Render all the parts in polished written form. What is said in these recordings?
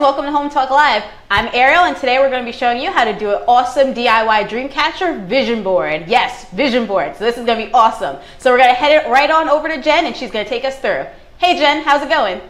Welcome to Home Talk Live. I'm Ariel, and today we're going to be showing you how to do an awesome DIY dream catcher vision board. Yes, vision board. So this is going to be awesome. So we're going to head it right on over to Jen, and she's going to take us through. Hey Jen, how's it going?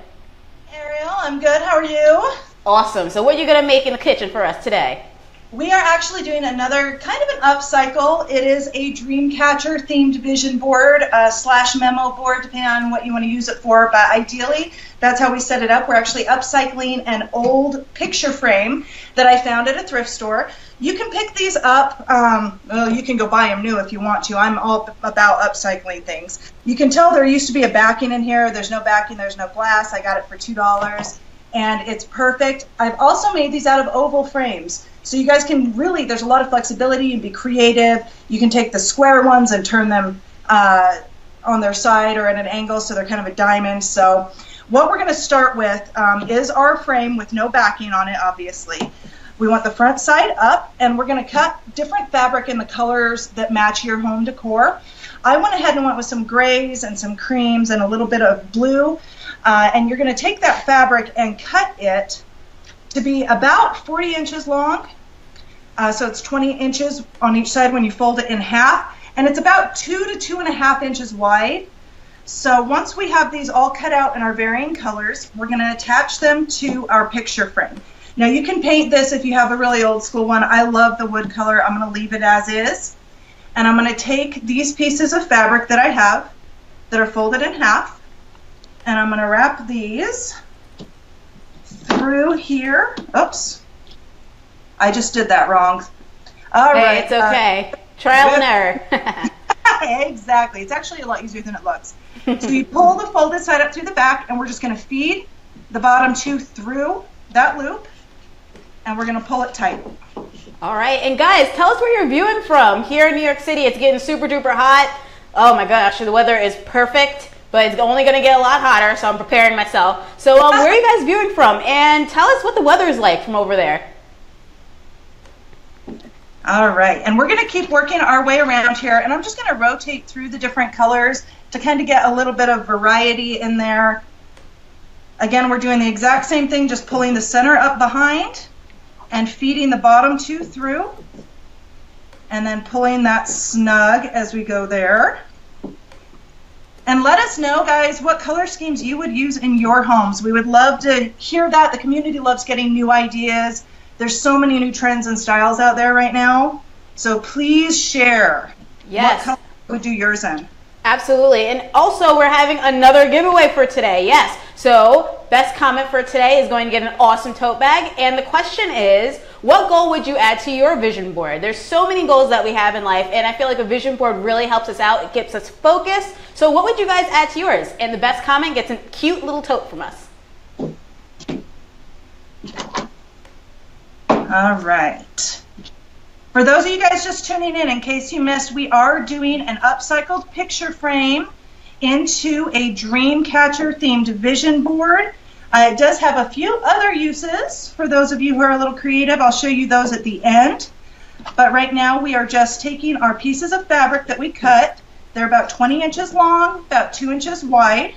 Ariel, I'm good. How are you? Awesome. So what are you going to make in the kitchen for us today? We are actually doing another kind of an upcycle. It is a dream catcher themed vision board slash memo board, depending on what you want to use it for. But ideally, that's how we set it up. We're actually upcycling an old picture frame that I found at a thrift store. You can pick these up. Well, you can go buy them new if you want to. I'm all about upcycling things. You can tell there used to be a backing in here. There's no backing. There's no glass. I got it for $2. And it's perfect. I've also made these out of oval frames. So you guys can really, there's a lot of flexibility and be creative. You can take the square ones and turn them on their side or at an angle so they're kind of a diamond. So what we're going to start with is our frame with no backing on it, obviously. We want the front side up, and we're going to cut different fabric in the colors that match your home decor. I went ahead and went with some grays and some creams and a little bit of blue. And you're going to take that fabric and cut it to be about 40 inches long. So it's 20 inches on each side when you fold it in half. And it's about 2 to 2.5 inches wide. So once we have these all cut out in our varying colors, we're going to attach them to our picture frame. Now you can paint this if you have a really old school one. I love the wood color. I'm going to leave it as is. And I'm going to take these pieces of fabric that I have that are folded in half. And I'm going to wrap these through here. Oops. I just did that wrong. All right. It's okay. Trial and error. Exactly. It's actually a lot easier than it looks. So you pull the folded side up through the back, and we're just going to feed the bottom two through that loop, and we're going to pull it tight. All right. And guys, tell us where you're viewing from. Here in New York City, it's getting super duper hot. Oh my gosh, the weather is perfect. But it's only going to get a lot hotter, so I'm preparing myself. So where are you guys viewing from? And tell us what the weather is like from over there. All right, and we're going to keep working our way around here, and I'm just going to rotate through the different colors to kind of get a little bit of variety in there. Again, we're doing the exact same thing, just pulling the center up behind and feeding the bottom two through, and then pulling that snug as we go there. And let us know, guys, what color schemes you would use in your homes. We would love to hear that. The community loves getting new ideas. There's so many new trends and styles out there right now. So please share what color you would do yours in. Absolutely. And also, we're having another giveaway for today. Yes. So best comment for today is going to get an awesome tote bag. And the question is, what goal would you add to your vision board? There's so many goals that we have in life, and I feel like a vision board really helps us out. It keeps us focused. So what would you guys add to yours? And the best comment gets a cute little tote from us. All right. For those of you guys just tuning in case you missed, we are doing an upcycled picture frame into a dream catcher themed vision board. It does have a few other uses for those of you who are a little creative. I'll show you those at the end. But right now we are just taking our pieces of fabric that we cut. They're about 20 inches long, about 2 inches wide.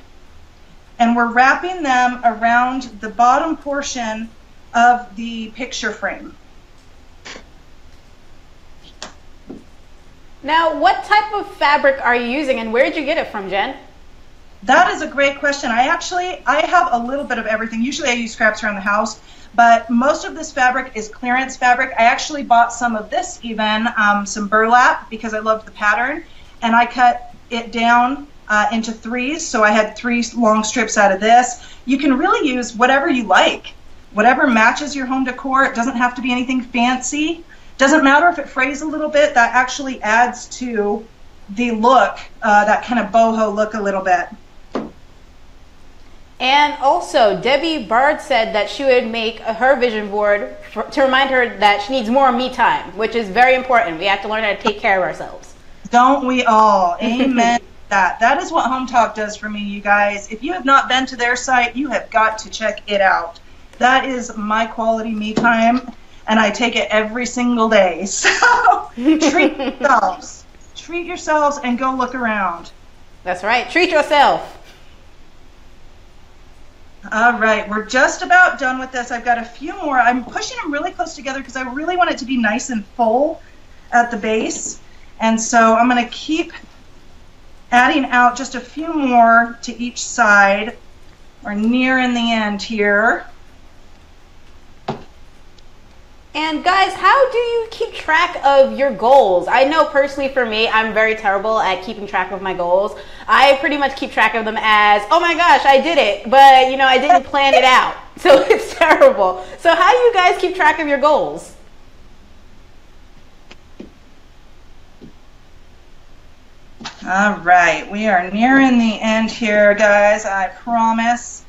And we're wrapping them around the bottom portion of the picture frame. Now, what type of fabric are you using, and where did you get it from, Jen? That is a great question. I have a little bit of everything. Usually I use scraps around the house, but most of this fabric is clearance fabric. I actually bought some of this even, some burlap, because I loved the pattern, and I cut it down into threes, so I had 3 long strips out of this. You can really use whatever you like, whatever matches your home decor. It doesn't have to be anything fancy. Doesn't matter if it frays a little bit. That actually adds to the look, that kind of boho look a little bit. And also, Debbie Bard said that she would make her vision board to remind her that she needs more me time, which is very important. We have to learn how to take care of ourselves. Don't we all? Amen. That is what Hometalk does for me, you guys. If you have not been to their site, you have got to check it out. That is my quality me time, and I take it every single day. So treat yourselves. Treat yourselves and go look around. That's right. Treat yourself. All right, we're just about done with this. I've got a few more. I'm pushing them really close together because I really want it to be nice and full at the base. And so I'm going to keep adding out just a few more to each side. We're nearing the end here. And guys, how do you keep track of your goals? I know personally for me, I'm very terrible at keeping track of my goals. I pretty much keep track of them as, oh my gosh, I did it, but you know, I didn't plan it out. So it's terrible. So how do you guys keep track of your goals? All right, we are nearing the end here, guys, I promise.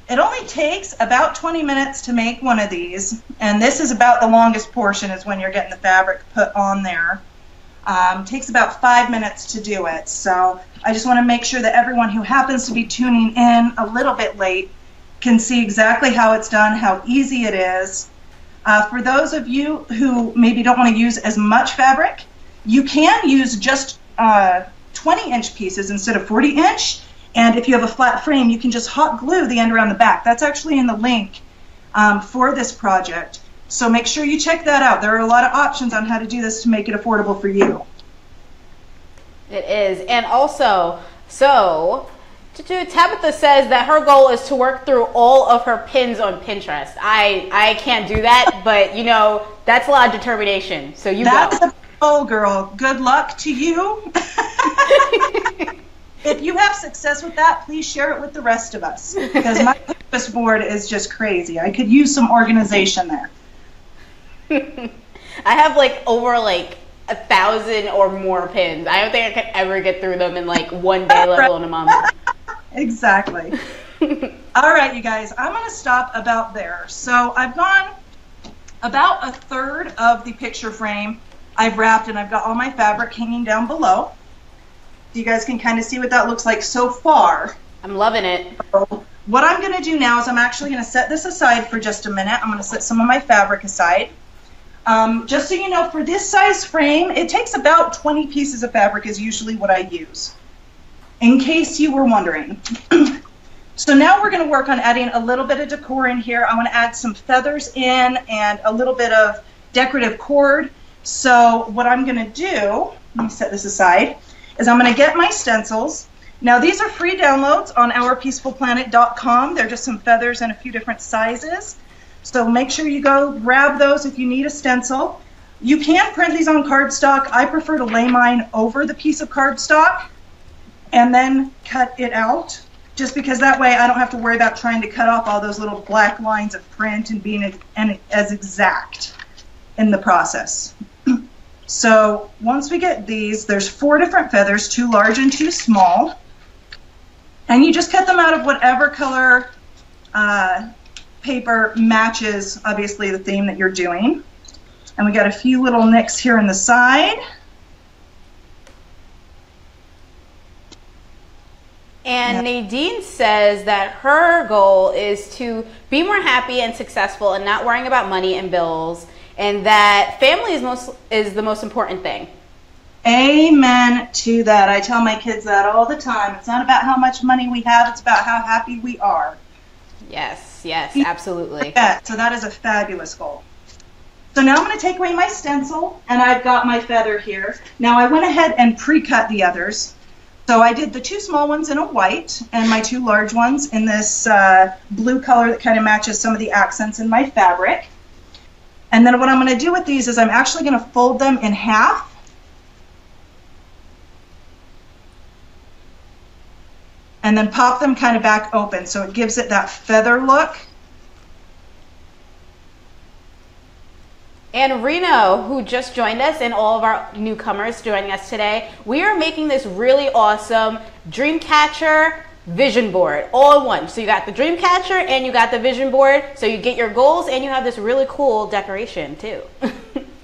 It only takes about 20 minutes to make one of these, and this is about the longest portion is when you're getting the fabric put on there. Takes about 5 minutes to do it, so I just want to make sure that everyone who happens to be tuning in a little bit late can see exactly how it's done, how easy it is. For those of you who maybe don't want to use as much fabric, you can use just 20-inch pieces instead of 40-inch. And if you have a flat frame, you can just hot glue the end around the back. That's actually in the link for this project. So make sure you check that out. There are a lot of options on how to do this to make it affordable for you. It is. And also, so Tabitha says that her goal is to work through all of her pins on Pinterest. I can't do that, but you know, that's a lot of determination. So that's a goal, girl. Good luck to you. If you have success with that, please share it with the rest of us, because my Pinterest board is just crazy. I could use some organization there. I have like over like 1,000 or more pins. I don't think I could ever get through them in like one day, let alone a month. Exactly. All right, you guys, I'm going to stop about there. So I've gone about a third of the picture frame. I've wrapped, and I've got all my fabric hanging down below. You guys can kind of see what that looks like so far. I'm loving it. So what I'm going to do now is I'm actually going to set this aside for just a minute. I'm going to set some of my fabric aside. Just so you know, for this size frame, it takes about 20 pieces of fabric is usually what I use, in case you were wondering. So now we're going to work on adding a little bit of decor in here. I want to add some feathers in and a little bit of decorative cord. So what I'm going to do, let me set this aside, is I'm going to get my stencils. Now these are free downloads on ourpeacefulplanet.com. They're just some feathers in a few different sizes. So make sure you go grab those if you need a stencil. You can print these on cardstock. I prefer to lay mine over the piece of cardstock and then cut it out, just because that way I don't have to worry about trying to cut off all those little black lines of print and being as exact in the process. So once we get these, there's 4 different feathers, 2 large and 2 small. And you just cut them out of whatever color paper matches, obviously, the theme that you're doing. And we got a few little nicks here in the side. And Nadine says that her goal is to be more happy and successful and not worrying about money and bills, and that family is the most important thing. Amen to that. I tell my kids that all the time. It's not about how much money we have, it's about how happy we are. Yes, yes, absolutely. So that is a fabulous goal. So now I'm going to take away my stencil, and I've got my feather here. Now I went ahead and pre-cut the others. So I did the 2 small ones in a white and my 2 large ones in this blue color that kind of matches some of the accents in my fabric. And then what I'm going to do with these is I'm actually going to fold them in half. And then pop them kind of back open so it gives it that feather look. And Reno, who just joined us, and all of our newcomers joining us today, we are making this really awesome Dreamcatcher vision board all in one. So you got the Dreamcatcher and you got the vision board, so you get your goals and you have this really cool decoration too.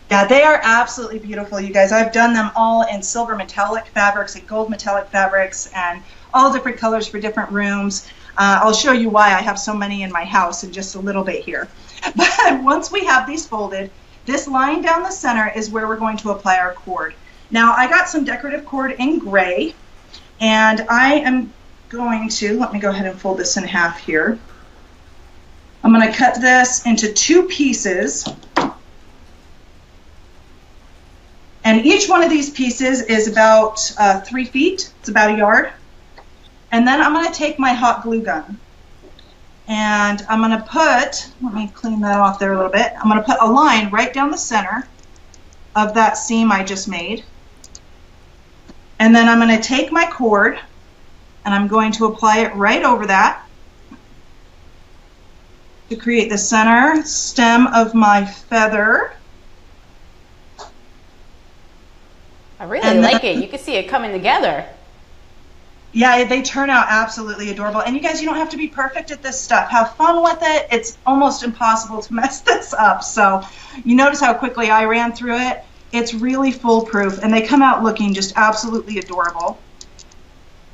Yeah, they are absolutely beautiful, you guys. I've done them all in silver metallic fabrics and gold metallic fabrics and all different colors for different rooms. I'll show you why I have so many in my house in just a little bit here. But once we have these folded, this line down the center is where we're going to apply our cord. Now I got some decorative cord in gray, and I am going to, let me go ahead and fold this in half here. I'm going to cut this into 2 pieces. And each one of these pieces is about 3 feet. It's about a yard. And then I'm going to take my hot glue gun. And I'm going to put, let me clean that off there a little bit. I'm going to put a line right down the center of that seam I just made. And then I'm going to take my cord and I'm going to apply it right over that to create the center stem of my feather. I really like it. You can see it coming together. Yeah, they turn out absolutely adorable. And you guys, you don't have to be perfect at this stuff. Have fun with it. It's almost impossible to mess this up. So you notice how quickly I ran through it. It's really foolproof, and they come out looking just absolutely adorable.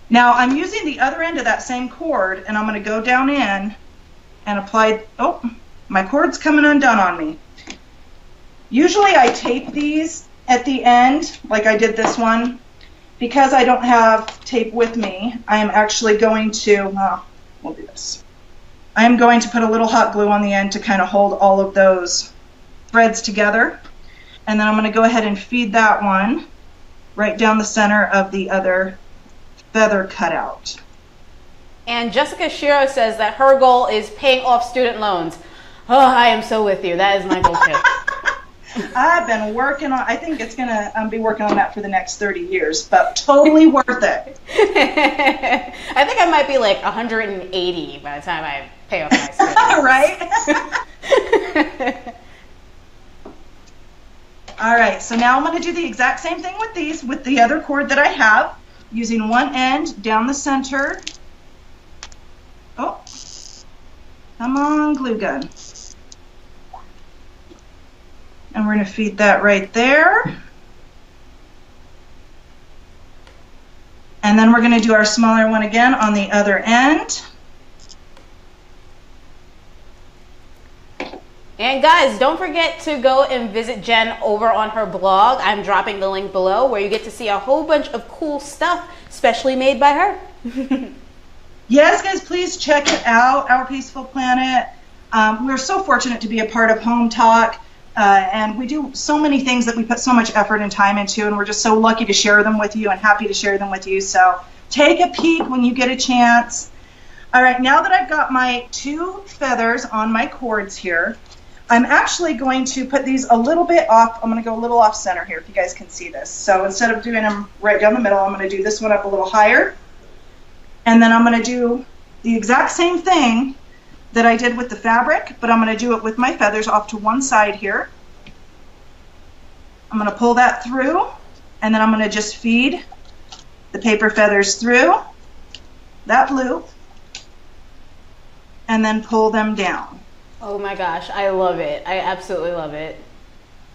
Now I'm using the other end of that same cord, and I'm going to go down in and apply, oh, my cord's coming undone on me. Usually I tape these at the end, like I did this one. Because I don't have tape with me, I am actually going to, we'll do this. I am going to put a little hot glue on the end to kind of hold all of those threads together. And then I'm going to go ahead and feed that one right down the center of the other feather cutout. And Jessica Shiro says that her goal is paying off student loans. Oh, I am so with you. That is my goal too. I've been working on, I think it's going to be working on that for the next 30 years, but totally worth it. I think I might be like 180 by the time I pay off my student Right? All right, so now I'm going to do the exact same thing with these, with the other cord that I have, using one end down the center. Oh, come on, glue gun. And we're going to feed that right there. And then we're going to do our smaller one again on the other end. And guys, don't forget to go and visit Jen over on her blog. I'm dropping the link below where you get to see a whole bunch of cool stuff, specially made by her. Yes, guys, please check it out, Our Peaceful Planet. We're so fortunate to be a part of Hometalk. And we do so many things that we put so much effort and time into, and we're just so lucky to share them with you and happy to share them with you. So take a peek when you get a chance. All right, now that I've got my 2 feathers on my cords here, I'm actually going to put these a little bit off. I'm going to go a little off center here if you guys can see this. So instead of doing them right down the middle, I'm going to do this one up a little higher. And then I'm going to do the exact same thing that I did with the fabric, but I'm going to do it with my feathers off to one side here. I'm going to pull that through, and then I'm going to just feed the paper feathers through that loop, and then pull them down. Oh my gosh, I love it. I absolutely love it.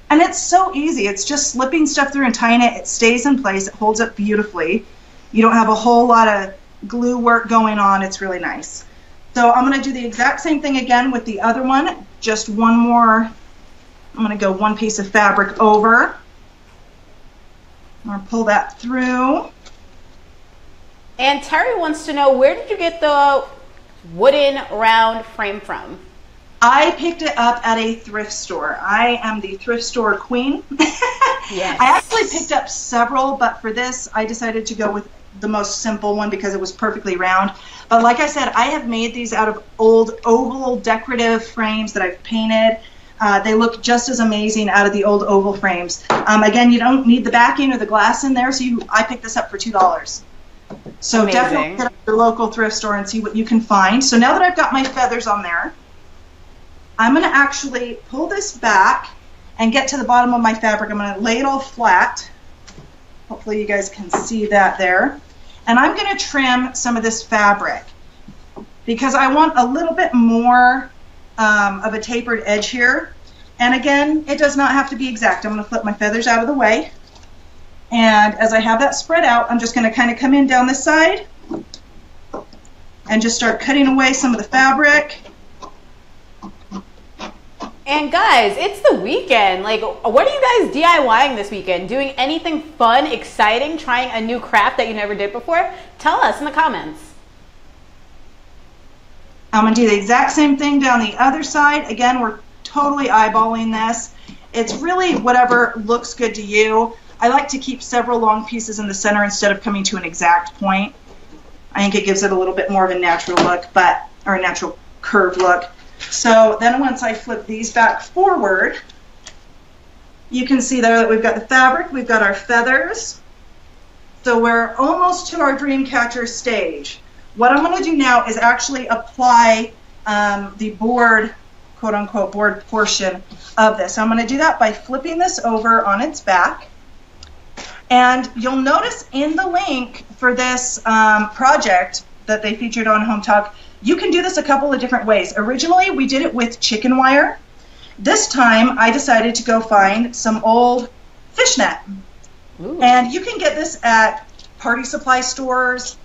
And it's so easy. It's just slipping stuff through and tying it. It stays in place. It holds up beautifully. You don't have a whole lot of glue work going on. It's really nice. So I'm going to do the exact same thing again with the other one, just one more. I'm going to go one piece of fabric over. I'm going to pull that through. And Terry wants to know, where did you get the wooden round frame from? I picked it up at a thrift store. I am the thrift store queen. Yes. I actually picked up several, but for this, I decided to go with the most simple one because it was perfectly round. But like I said, I have made these out of old oval decorative frames that I've painted. They look just as amazing out of the old oval frames. Again, you don't need the backing or the glass in there, so I picked this up for $2. So amazing. Definitely hit up your local thrift store and see what you can find. So now that I've got my feathers on there, I'm going to actually pull this back and get to the bottom of my fabric. I'm going to lay it all flat. Hopefully you guys can see that there. And I'm going to trim some of this fabric because I want a little bit more of a tapered edge here. And again, it does not have to be exact. I'm going to flip my feathers out of the way. And as I have that spread out, I'm just going to kind of come in down this side and just start cutting away some of the fabric. And guys, it's the weekend. Like, what are you guys DIYing this weekend? Doing anything fun, exciting, trying a new craft that you never did before? Tell us in the comments. I'm going to do the exact same thing down the other side. Again, we're totally eyeballing this. It's really whatever looks good to you. I like to keep several long pieces in the center instead of coming to an exact point. I think it gives it a little bit more of a natural look, or a natural curved look. So then once I flip these back forward, you can see there that we've got the fabric, we've got our feathers. So we're almost to our dream catcher stage. What I'm going to do now is actually apply the board, quote unquote, board portion of this. So I'm going to do that by flipping this over on its back. And you'll notice in the link for this project that they featured on Hometalk, you can do this a couple of different ways. Originally, we did it with chicken wire. This time, I decided to go find some old fishnet. Ooh. And you can get this at party supply stores.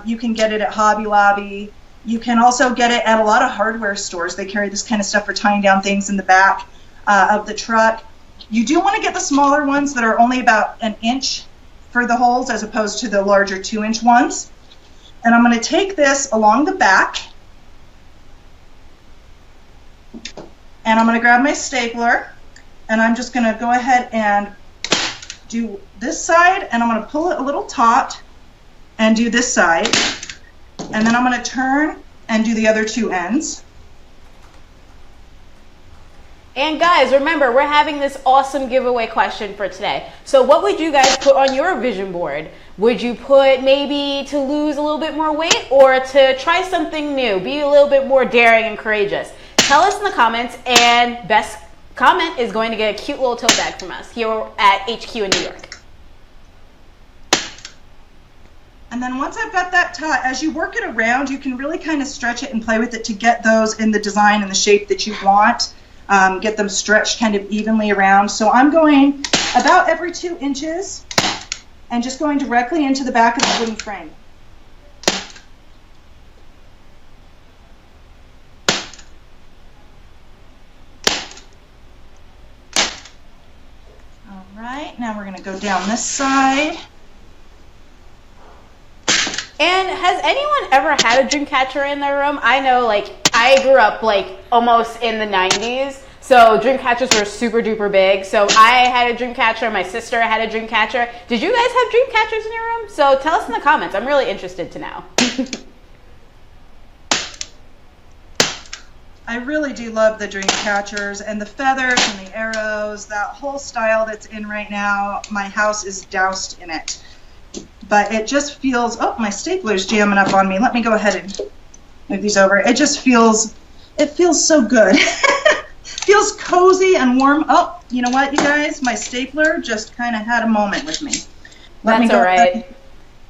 You can get it at Hobby Lobby. You can also get it at a lot of hardware stores. They carry this kind of stuff for tying down things in the back of the truck. You do want to get the smaller ones that are only about 1 inch for the holes as opposed to the larger 2-inch ones. And I'm going to take this along the back, and I'm going to grab my stapler, and I'm just going to go ahead and do this side, and I'm going to pull it a little taut and do this side, and then I'm going to turn and do the other 2 ends. And guys, remember, we're having this awesome giveaway question for today. So what would you guys put on your vision board? Would you put maybe to lose a little bit more weight or to try something new? Be a little bit more daring and courageous. Tell us in the comments, and best comment is going to get a cute little tote bag from us here at HQ in New York. And then once I've got that taut, as you work it around, you can really kind of stretch it and play with it to get those in the design and the shape that you want. Get them stretched kind of evenly around. So I'm going about every 2 inches and just going directly into the back of the wooden frame. All right, now we're going to go down this side. And has anyone ever had a dream catcher in their room? I know, like, I grew up like almost in the 90s, so dream catchers were super duper big. So I had a dream catcher, my sister had a dream catcher. Did you guys have dream catchers in your room? So tell us in the comments. I'm really interested to know. I really do love the dream catchers and the feathers and the arrows. That whole style that's in right now, my house is doused in it. But it just feels, oh, my stapler's jamming up on me. Let me go ahead and move these over. It just feels, it feels so good. Feels cozy and warm. Oh, you know what, you guys? My stapler just kind of had a moment with me. Let me go ahead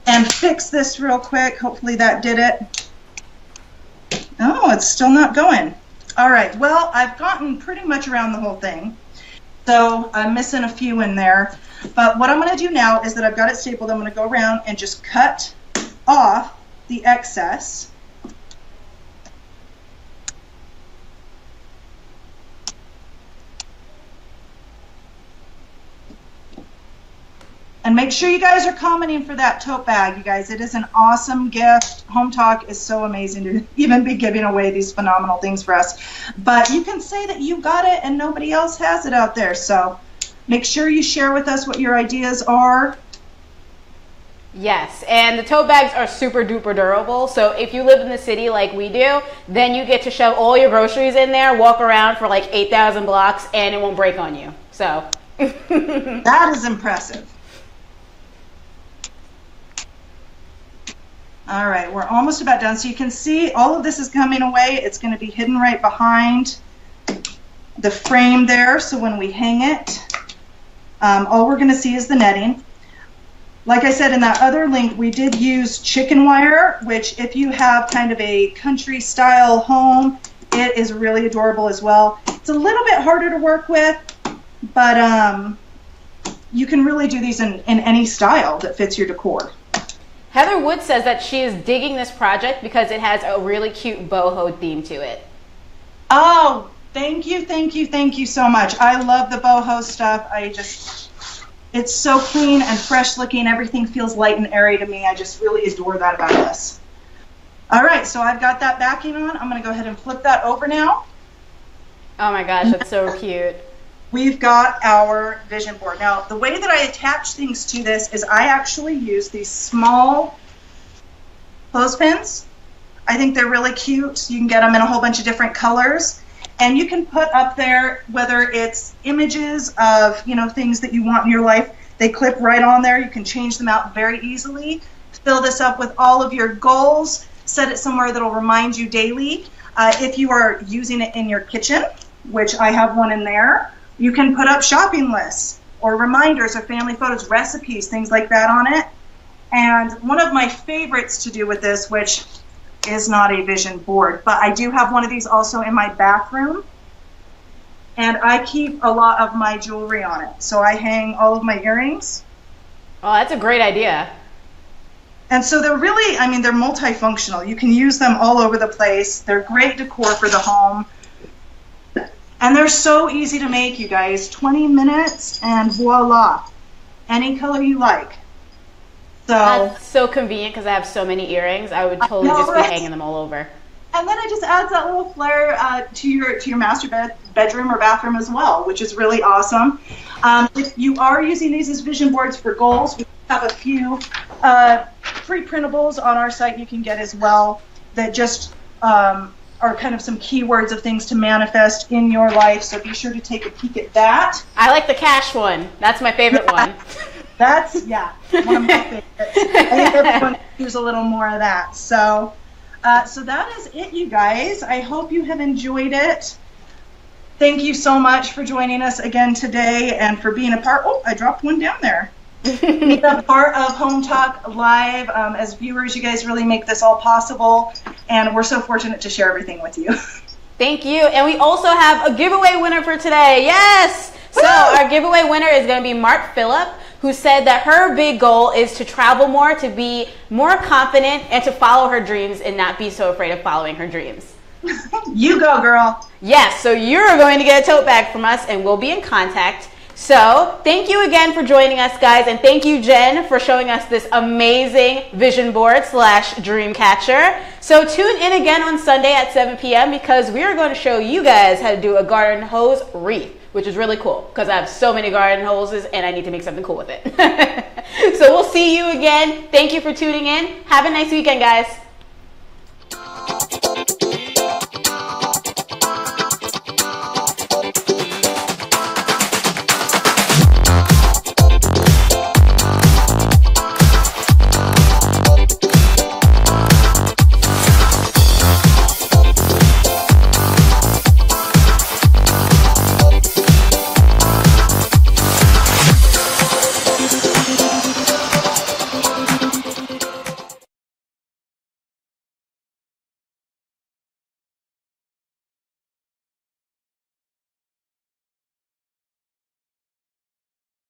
and fix this real quick. Hopefully that did it. Oh, it's still not going. All right, well, I've gotten pretty much around the whole thing. So I'm missing a few in there. But what I'm going to do now is that I've got it stapled. I'm going to go around and just cut off the excess. And make sure you guys are commenting for that tote bag, you guys. It is an awesome gift. Hometalk is so amazing to even be giving away these phenomenal things for us. But you can say that you got it and nobody else has it out there. So make sure you share with us what your ideas are. Yes, and the tote bags are super duper durable. So if you live in the city like we do, then you get to shove all your groceries in there, walk around for like 8,000 blocks, and it won't break on you. So that is impressive. All right, we're almost about done. So you can see all of this is coming away. It's going to be hidden right behind the frame there. So when we hang it, all we're going to see is the netting. Like I said in that other link, we did use chicken wire, which if you have kind of a country style home, it is really adorable as well. It's a little bit harder to work with, but you can really do these in any style that fits your decor. Heather Wood says that she is digging this project because it has a really cute boho theme to it. Oh, thank you, thank you, thank you so much. I love the boho stuff. It's so clean and fresh looking. Everything feels light and airy to me. I just really adore that about this. All right, so I've got that backing on. I'm going to go ahead and flip that over now. Oh my gosh, that's so cute. We've got our vision board. Now, the way that I attach things to this is I actually use these small clothespins. I think they're really cute. You can get them in a whole bunch of different colors. And you can put up there, whether it's images of, things that you want in your life. They clip right on there. You can change them out very easily. Fill this up with all of your goals. Set it somewhere that'll remind you daily. If you are using it in your kitchen, which I have one in there, you can put up shopping lists or reminders or family photos, recipes, things like that on it. And one of my favorites to do with this, which is not a vision board, but I do have one of these also in my bathroom. And I keep a lot of my jewelry on it. So I hang all of my earrings. Oh, that's a great idea. And so they're really, they're multifunctional. You can use them all over the place. They're great decor for the home. And they're so easy to make, you guys. 20 minutes and voila. Any color you like. So that's so convenient because I have so many earrings. I would totally just be hanging them all over. And then it just adds that little flair to your master bedroom or bathroom as well, which is really awesome. If you are using these as vision boards for goals, we have a few free printables on our site you can get as well that just are kind of some keywords of things to manifest in your life. So be sure to take a peek at that. I like the cash one. That's my favorite one. That's, one of my favorites. I think everyone could use a little more of that. So that is it, you guys. I hope you have enjoyed it. Thank you so much for joining us again today and for being a part. Oh, I dropped one down there. Being a part of Hometalk Live. As viewers, you guys really make this all possible, and we're so fortunate to share everything with you. Thank you. And we also have a giveaway winner for today. Yes! So our giveaway winner is going to be Mark Phillip, who said that her big goal is to travel more, to be more confident, and to follow her dreams and not be so afraid of following her dreams. You go, girl. Yes, so you're going to get a tote bag from us, and we'll be in contact. So thank you again for joining us, guys, and thank you, Jen, for showing us this amazing vision board / dream catcher. So tune in again on Sunday at 7 p.m. because we are going to show you guys how to do a garden hose wreath, which is really cool because I have so many garden hoses and I need to make something cool with it. So we'll see you again. Thank you for tuning in. Have a nice weekend, guys.